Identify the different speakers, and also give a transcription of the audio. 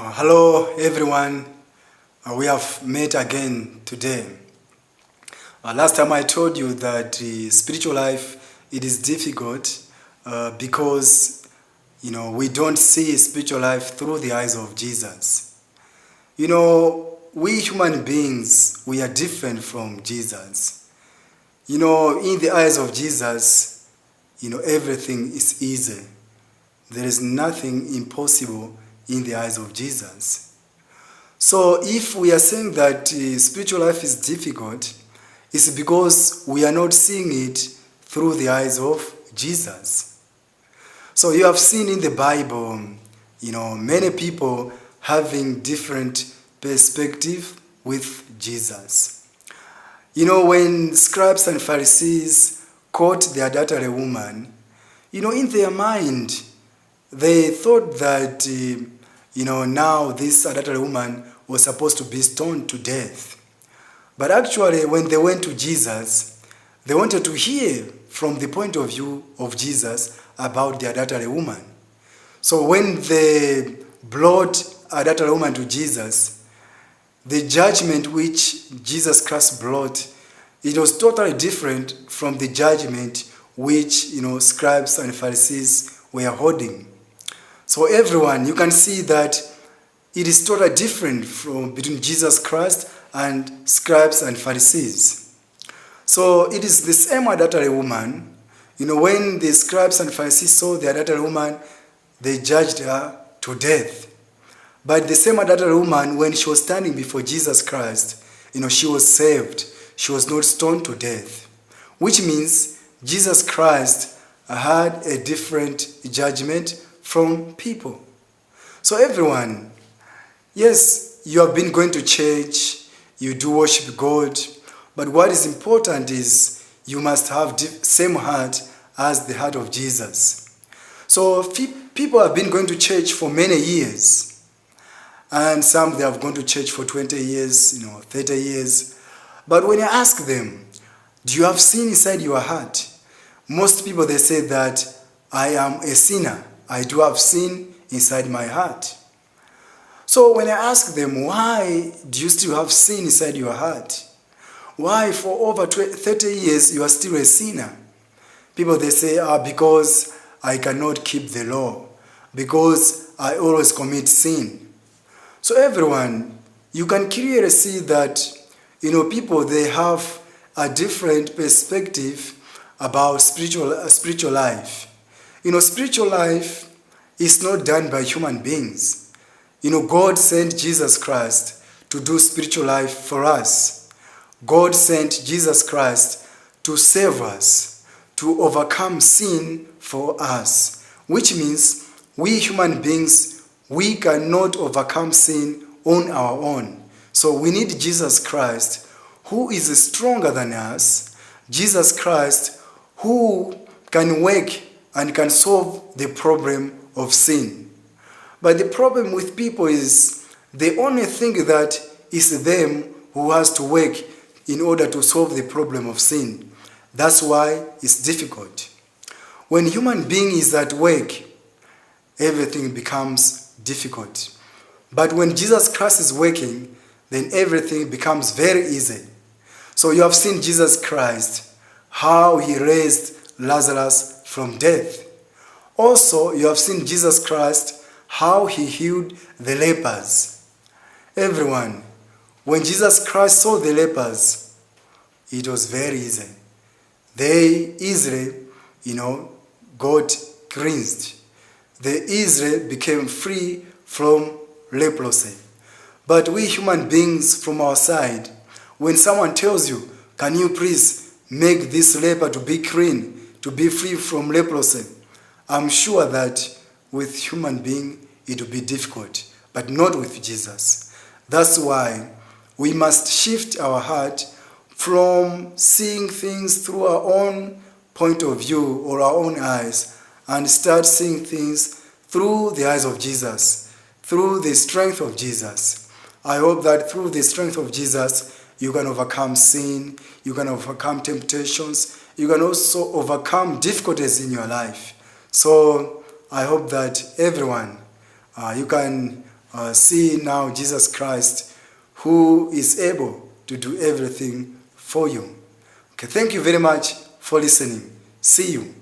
Speaker 1: Hello everyone, we have met again today. Last time I told you that spiritual life, it is difficult because we don't see spiritual life through the eyes of Jesus. We human beings, we are different from Jesus. In the eyes of Jesus, everything is easy. There is nothing impossible in the eyes of Jesus. So if we are saying that spiritual life is difficult, it's because we are not seeing it through the eyes of Jesus. So you have seen in the Bible, many people having different perspective with Jesus. When scribes and Pharisees caught the adulterous woman, in their mind, they thought that now this adulterous woman was supposed to be stoned to death. But actually, when they went to Jesus, they wanted to hear from the point of view of Jesus about the adulterous woman. So when they brought adulterous woman to Jesus, the judgment which Jesus Christ brought, it was totally different from the judgment which scribes and Pharisees were holding. So everyone, you can see that it is totally different between Jesus Christ and scribes and Pharisees. So it is the same adulterous woman. When the scribes and Pharisees saw the adulterous woman, they judged her to death. But the same adulterous woman, when she was standing before Jesus Christ, she was saved. She was not stoned to death. Which means Jesus Christ had a different judgment from people. So everyone, yes, you have been going to church, you do worship God, but what is important is you must have same heart as the heart of Jesus. So people have been going to church for many years, and some they have gone to church for 20 years, 30 years. But when you ask them, do you have sin inside your heart? Most people, they say that I am a sinner. I do have sin inside my heart. So when I ask them, why do you still have sin inside your heart? Why for over 30 years you are still a sinner? People, they say, because I cannot keep the law, because I always commit sin. So everyone, you can clearly see that, people, they have a different perspective about spiritual life. Spiritual life is not done by human beings. God sent Jesus Christ to do spiritual life for us. God sent Jesus Christ to save us, to overcome sin for us. Which means we human beings, we cannot overcome sin on our own. So we need Jesus Christ, who is stronger than us. Jesus Christ, who can work and can solve the problem of sin. But the problem with people is they only think that it's them who has to work in order to solve the problem of sin. That's why it's difficult. When human being is at work, everything becomes difficult. But when Jesus Christ is working, then everything becomes very easy. So you have seen Jesus Christ, how he raised Lazarus from death. Also, you have seen Jesus Christ, how he healed the lepers. Everyone, when Jesus Christ saw the lepers, it was very easy. They easily, got cleansed. They easily became free from leprosy. But we human beings from our side, when someone tells you, can you please make this leper to be clean, to be free from leprosy, I'm sure that with human being it will be difficult, but not with Jesus. That's why we must shift our heart from seeing things through our own point of view or our own eyes and start seeing things through the eyes of Jesus, through the strength of Jesus. I hope that through the strength of Jesus, you can overcome sin, you can overcome temptations, you can also overcome difficulties in your life. So I hope that everyone, you can see now Jesus Christ, who is able to do everything for you. Okay, thank you very much for listening. See you.